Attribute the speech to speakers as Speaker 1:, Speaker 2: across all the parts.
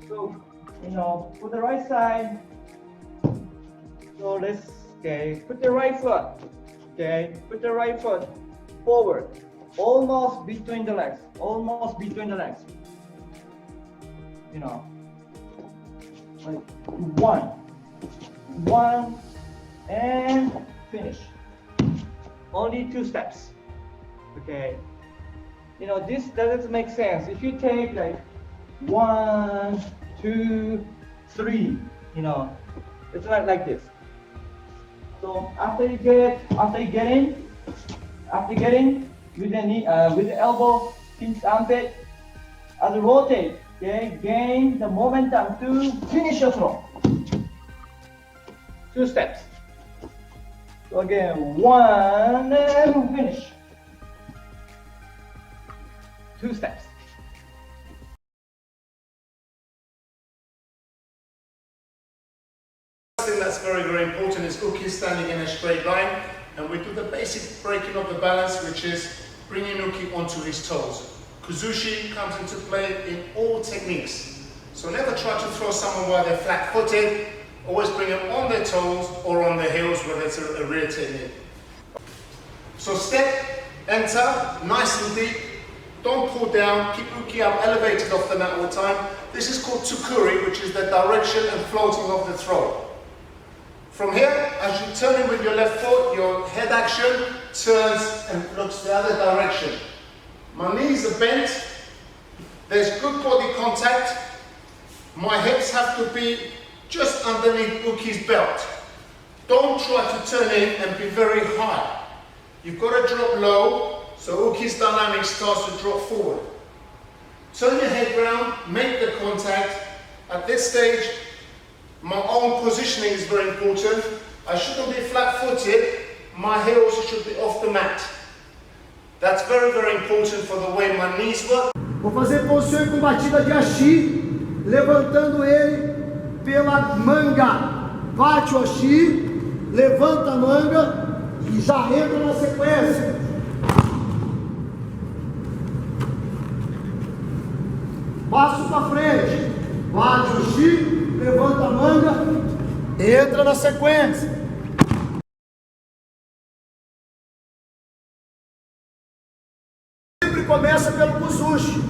Speaker 1: So, put the right side. So put the right foot. Put the right foot forward, almost between the legs. Like one, and finish. Only 2 steps. Okay. This doesn't make sense. If you take like 1, 2, 3, it's not like this. So after you get in with the knee, with the elbow, pinch armpit, as you rotate, gain the momentum to finish your throw. 2 steps. So again, 1 and finish. 2 steps.
Speaker 2: Thing that's very, very important is uki standing in a straight line, and we do the basic breaking of the balance, which is bringing uki onto his toes. Kuzushi comes into play in all techniques. So never try to throw someone while they're flat-footed. Always bring them on their toes or on their heels, whether it's a rear technique. So step, enter, nice and deep. Don't pull down, keep uki up, elevated off the mat all the time. This is called tsukuri, which is the direction and floating of the throw. From here, as you turn in with your left foot, your head action turns and looks the other direction. My knees are bent, there's good body contact. My hips have to be just underneath uki's belt. Don't try to turn in and be very high. You've got to drop low, so uki's dynamic starts to drop forward. Turn your head round, make the contact. At this stage, my own positioning is very important. I shouldn't be flat-footed, my heels should be off the mat. That's very, very important for the way my knees work.
Speaker 3: Vou fazer posição com batida de hashi, levantando ele pela manga. Bate o hashi, levanta a manga e já entra na sequência. Passo para frente, bate o hashi, levanta a manga, entra na sequência. Sempre começa pelo kuzushi,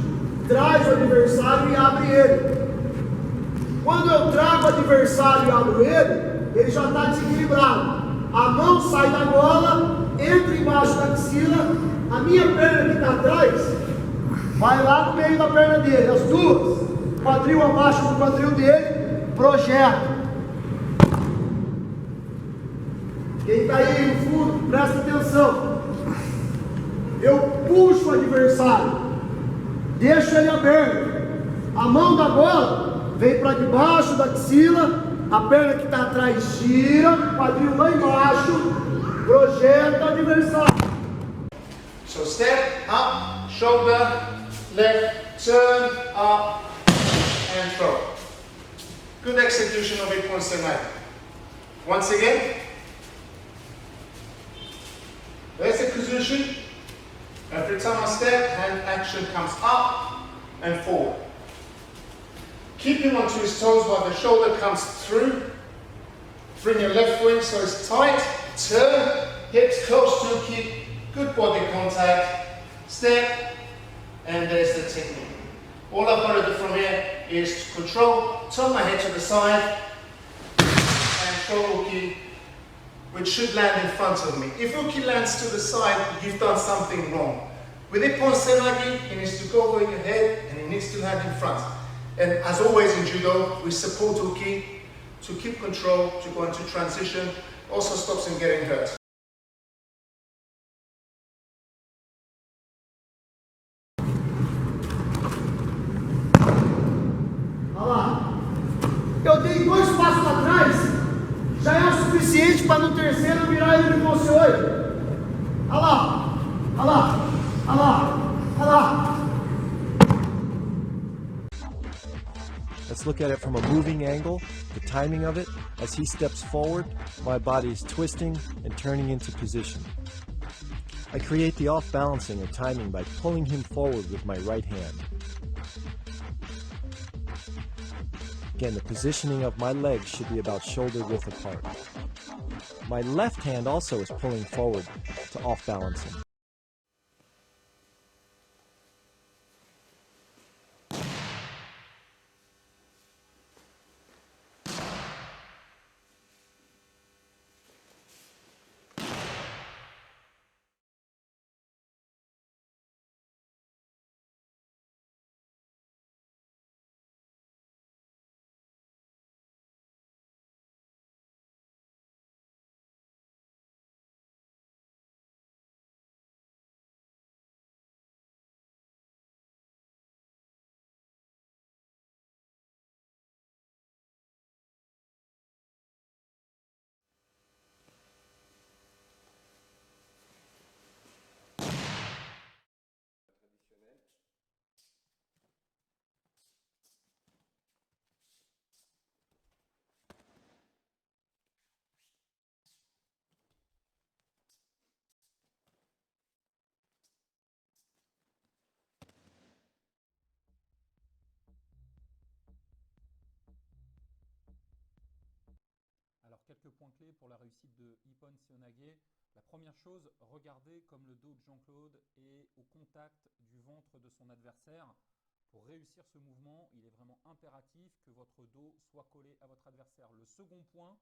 Speaker 3: traz o adversário e abre ele. Quando eu trago o adversário e abro ele já está desequilibrado. A mão sai da gola, entra embaixo da axila, a minha perna que está atrás vai lá no meio da perna dele, as duas, quadril abaixo do quadril dele, projeta. Quem está aí no fundo, presta atenção. Eu puxo o adversário, deixo ele aberto. A mão da bola vem para debaixo da axila, a perna que está atrás gira, quadril lá embaixo, projeta o adversário.
Speaker 2: So step, up, shoulder, left, turn, up, and throw. Good execution of Ippon Seoi Nage. Once again, there's a kuzushi. Every time I step, hand action comes up and forward. Keep him onto his toes while the shoulder comes through. Bring your left wing so it's tight. Turn, hips close to keep good body contact. Step, and there's the technique. All I've got to do from here is to control, turn my head to the side, and throw uki, which should land in front of me. If uki lands to the side, you've done something wrong. With Ippon Seoi Nage, he needs to go over your head and he needs to land in front. And as always in judo, we support uki to keep control, to go into transition, also stops him getting hurt.
Speaker 3: Olha lá, eu dei 2 passos para trás, já é o suficiente para no terceiro virar ele no Ippon Seoi. Olha lá, olha lá, olha lá, olha lá.
Speaker 4: Let's look at it from a moving angle, the timing of it. As he steps forward, my body is twisting and turning into position. I create the off-balancing or timing by pulling him forward with my right hand. Again, the positioning of my legs should be about shoulder width apart. My left hand also is pulling forward to off-balancing.
Speaker 5: Alors, quelques points clés pour la réussite de Ippon Seoi Nage. La première chose, regardez comme le dos de Jean-Claude est au contact du ventre de son adversaire. Pour réussir ce mouvement, il est vraiment impératif que votre dos soit collé à votre adversaire. Le second point,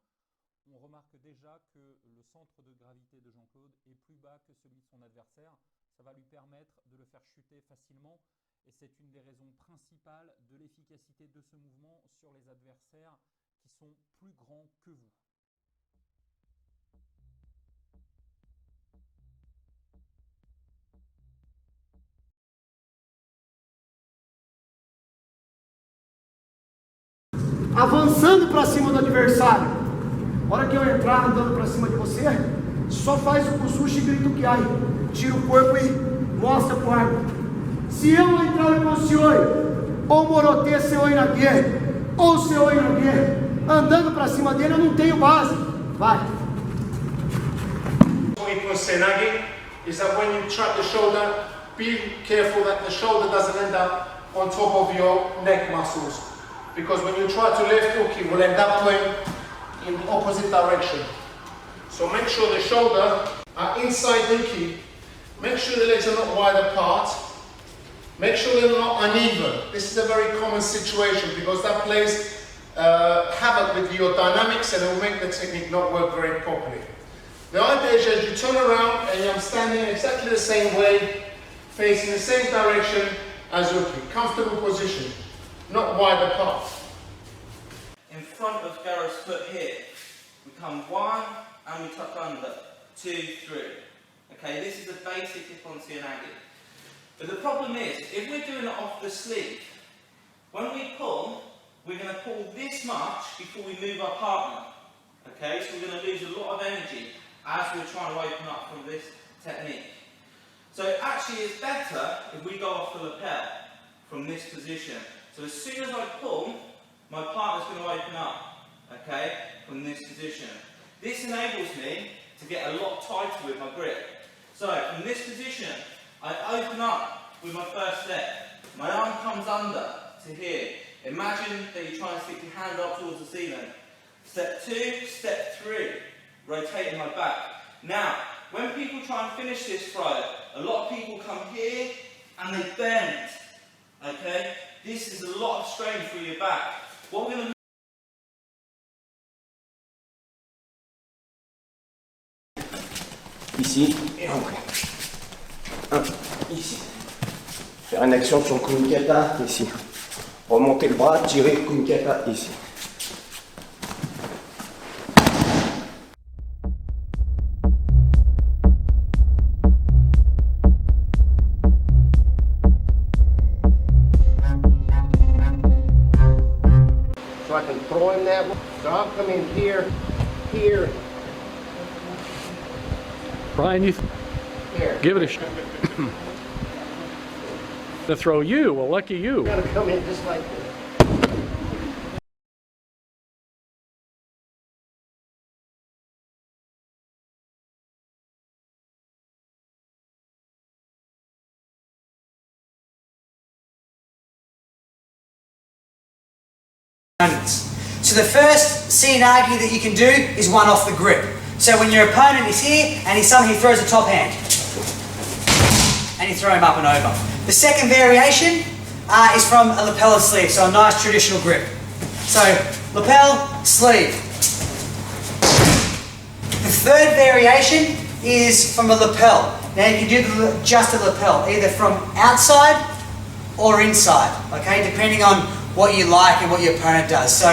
Speaker 5: on remarque déjà que le centre de gravité de Jean-Claude est plus bas que celui de son adversaire. Ça va lui permettre de le faire chuter facilement et c'est une des raisons principales de l'efficacité de ce mouvement sur les adversaires qui sont plus grands que vous.
Speaker 3: Avançando para cima do adversário. A hora que eu entrar andando para cima de você, só faz o kuzushi e grita o que ai. Tira o corpo e mostra pro árbitro. Se eu entrar em Ippon Seoi, ou morte Seoi Nage, ou Seoi Nage, andando para cima dele, eu não tenho base. Vai.
Speaker 2: Ippon Seoi Nage is that when you trap the shoulder, be careful that the shoulder doesn't end up on top of your neck muscles. Because when you try to lift uki, it will end up going in the opposite direction. So make sure the shoulder are inside uki. Make sure the legs are not wide apart. Make sure they're not uneven. This is a very common situation because that plays havoc with your dynamics and it will make the technique not work very properly. The idea is that you turn around and I'm standing exactly the same way, facing the same direction as uki. Comfortable position. Not wide apart.
Speaker 6: In front of Gareth's foot here, we come one and we tuck under, 2, 3. Okay, this is the basic Ippon Seoi Nage. But the problem is, if we're doing it off the sleeve, when we pull, we're going to pull this much before we move our partner. Okay, so we're going to lose a lot of energy as we're trying to open up from this technique. So actually it's better if we go off the lapel from this position. So as soon as I pull, my partner's going to open up, okay, from this position. This enables me to get a lot tighter with my grip. So from this position, I open up with my first step. My arm comes under to here. Imagine that you're trying to stick your hand up towards the ceiling. Step 2, step 3, rotating my back. Now, when people try and finish this throw, a lot of people come here and they bend, okay? This is a lot of strain through your back. What we're going to
Speaker 7: ici, ici. Faire une action sur le kumikata, ici. Remonter le bras, tirer le kumikata, ici. So I can throw him that way. So I'll come in here, here,
Speaker 8: Brian, you
Speaker 7: here.
Speaker 8: give it a shot. To throw you, well, lucky you.
Speaker 7: Gotta come in just like this.
Speaker 9: opponents. So the first Seoi Nage that you can do is one off the grip. So when your opponent is here and he throws a top hand and you throw him up and over. The second variation is from a lapel and sleeve, so a nice traditional grip. So lapel, sleeve. The third variation is from a lapel. Now you can do just a lapel, either from outside or inside, okay, depending on what you like and what your opponent does. So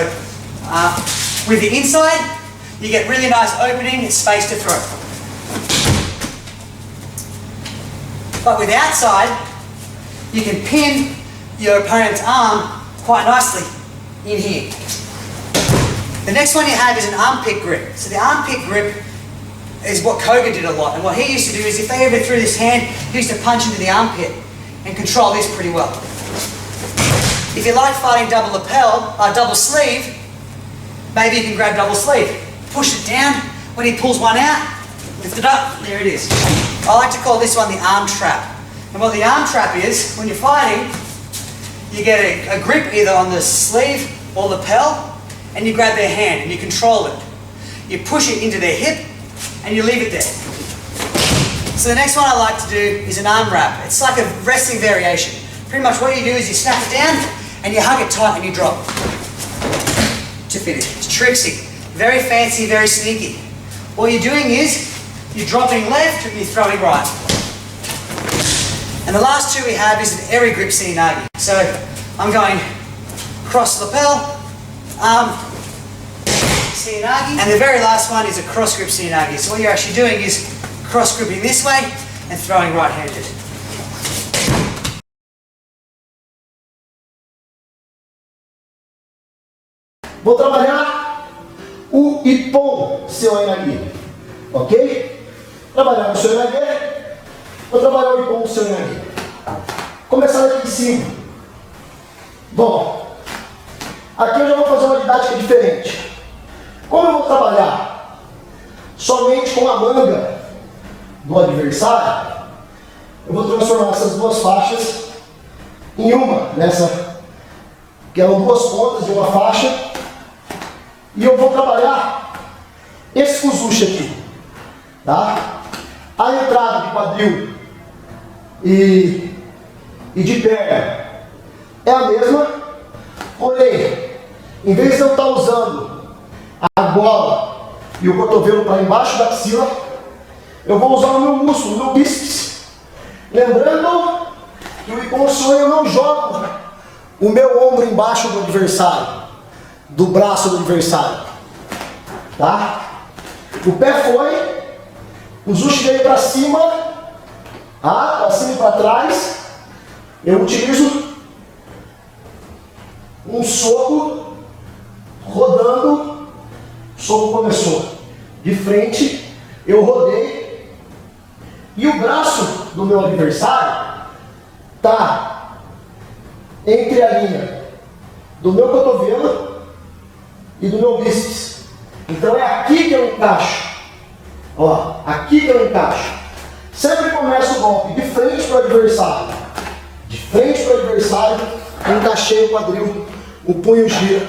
Speaker 9: with the inside, you get really nice opening and space to throw. But with outside, you can pin your opponent's arm quite nicely in here. The next one you have is an armpit grip. So the armpit grip is what Koga did a lot, and what he used to do is if they ever threw this hand, he used to punch into the armpit and control this pretty well. If you like fighting double lapel, double sleeve, maybe you can grab double sleeve. Push it down, when he pulls one out, lift it up, there it is. I like to call this one the arm trap. And what the arm trap is, when you're fighting, you get a grip either on the sleeve or lapel, and you grab their hand and you control it. You push it into their hip and you leave it there. So the next one I like to do is an arm wrap. It's like a wrestling variation. Pretty much what you do is you snap it down and you hug it tight and you drop to finish. It's tricksy, very fancy, very sneaky. What you're doing is you're dropping left and you're throwing right. And the last two we have is an airy grip Seoi Nage. So I'm going cross lapel, arm, Seoi Nage, and the very last one is a cross grip Seoi Nage. So what you're actually doing is cross gripping this way and throwing right-handed.
Speaker 3: Vou trabalhar o Ippon Seoi Nage, ok? Trabalhar o Seoi Nage, vou trabalhar o Ippon Seoi Nage. Começar aqui em cima. Bom, aqui eu já vou fazer uma didática diferente. Como eu vou trabalhar somente com a manga do adversário, eu vou transformar essas duas faixas em uma, que eram duas pontas de uma faixa, e eu vou trabalhar esse kuzushi aqui, tá? A entrada de quadril e de perna é a mesma, porém, em vez de eu estar usando a gola e o cotovelo para embaixo da axila, eu vou usar o meu músculo, o meu bíceps. Lembrando que o Ippon Seoi eu não jogo o meu ombro embaixo do adversário, do braço do adversário, tá? O pé foi, o zushi veio para cima, tá? Para cima e para trás. Eu utilizo um soco rodando, o soco começou de frente, eu rodei e o braço do meu adversário tá entre a linha do meu cotovelo e do meu bíceps. Então é aqui que eu encaixo. Ó, aqui que eu encaixo. Sempre começo o golpe de frente para o adversário. De frente para o adversário, encaixei o quadril, o punho gira,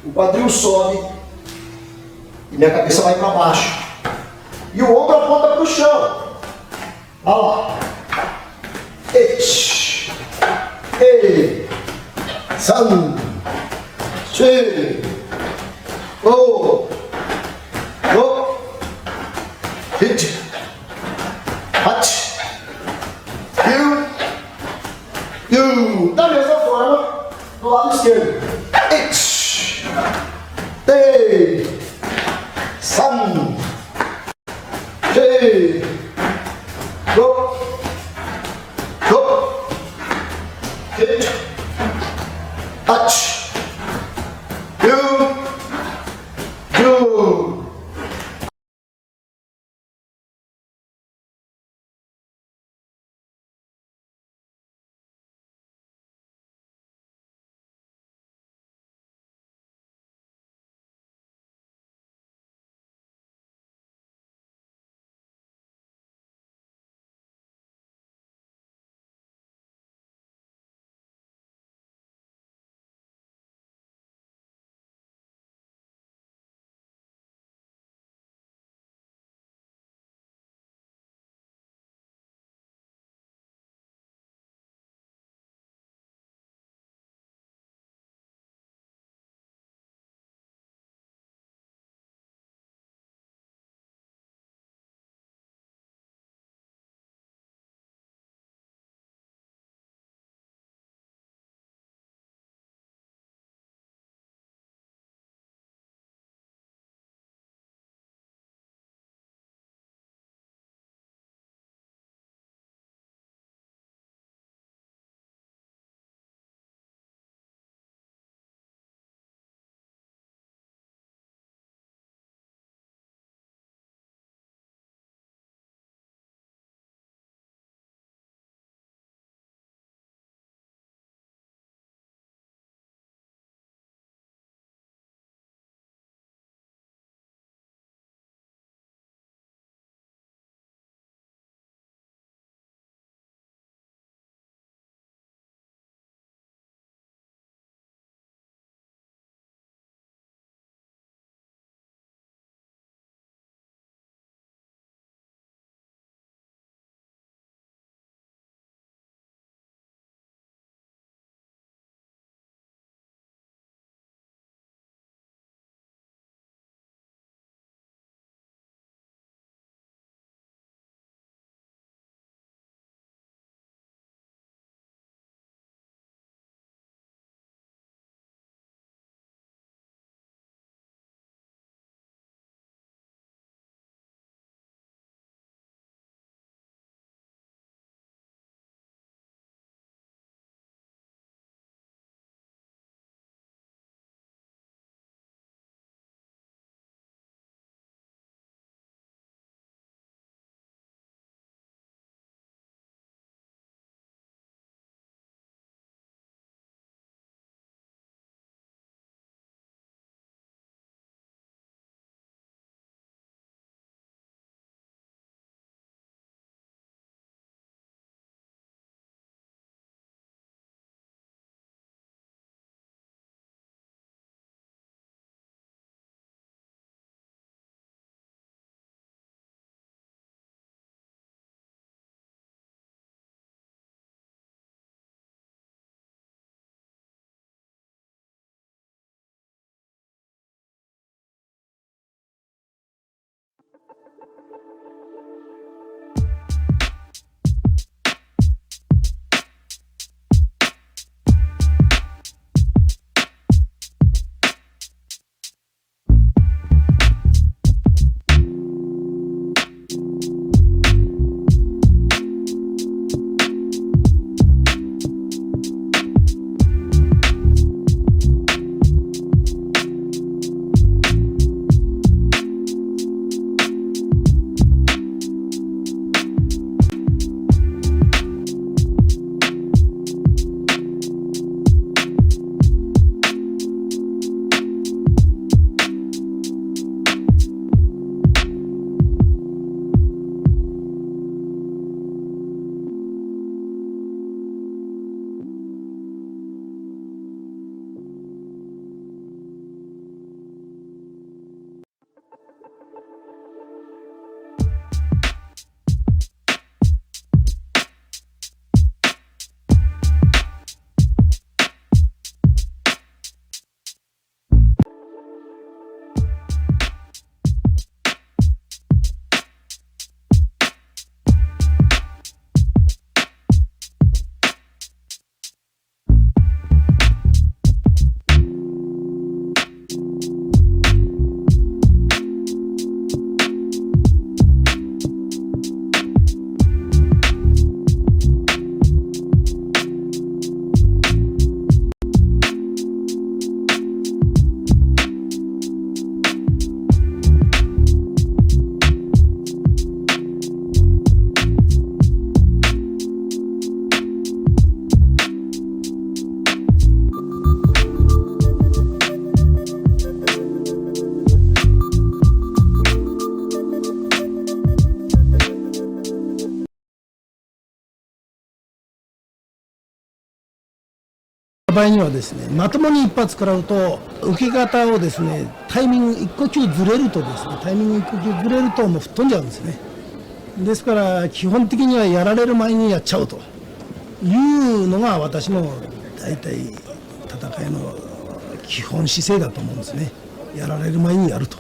Speaker 3: o quadril sobe e minha cabeça vai para baixo. E o ombro aponta para o chão. Olha lá. Ech. Ei. San. Chi. Oh. Oh. Hit. Hach. Da mesma forma, do lado esquerdo. Ech. Ei. San. Chi. Go. Go. Hit. Hach. Do.
Speaker 10: 場合にはですね、まともに一発食らうと受け方をですね、タイミング1呼吸ずれるとですね、タイミング1呼吸ずれるともう吹っ飛んじゃうんですね。ですから基本的にはやられる前にやっちゃうというのが私の大体戦いの基本姿勢だと思うんですね。やられる前にやると。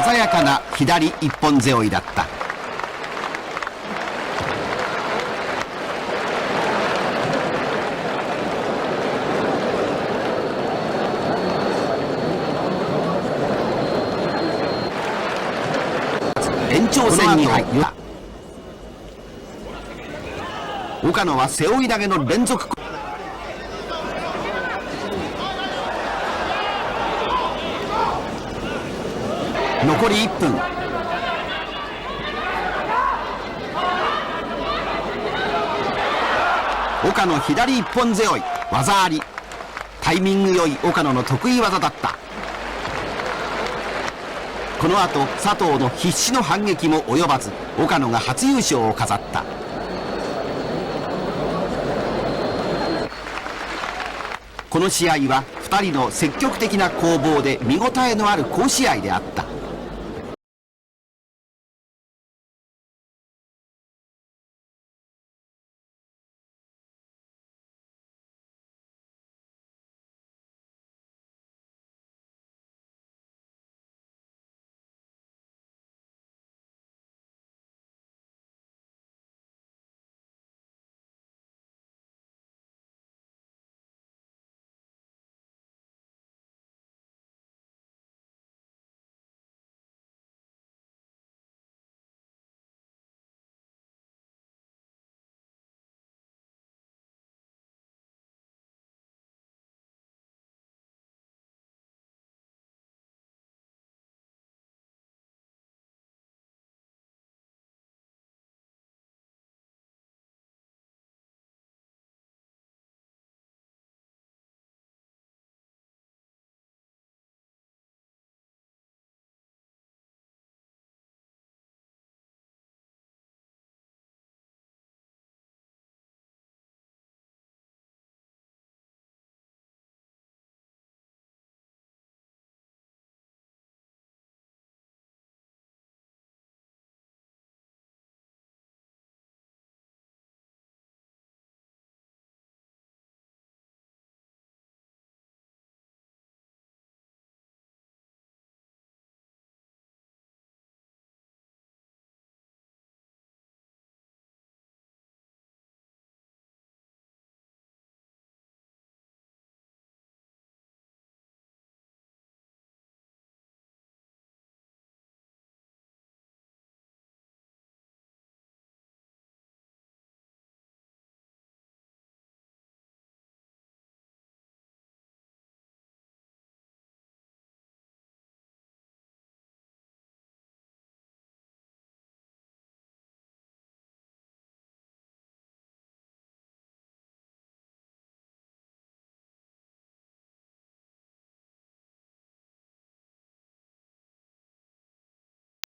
Speaker 11: 鮮やかな左一本背負いだった。延長戦に入った。岡野は背負い投げの連続。残り1分。岡野左一本背負い、技あり。タイミング良い岡野の得意技だった。この後佐藤の必死の反撃も及ばず、岡野が初優勝を飾った。この試合は2人の積極的な攻防で見応えのある好試合であった。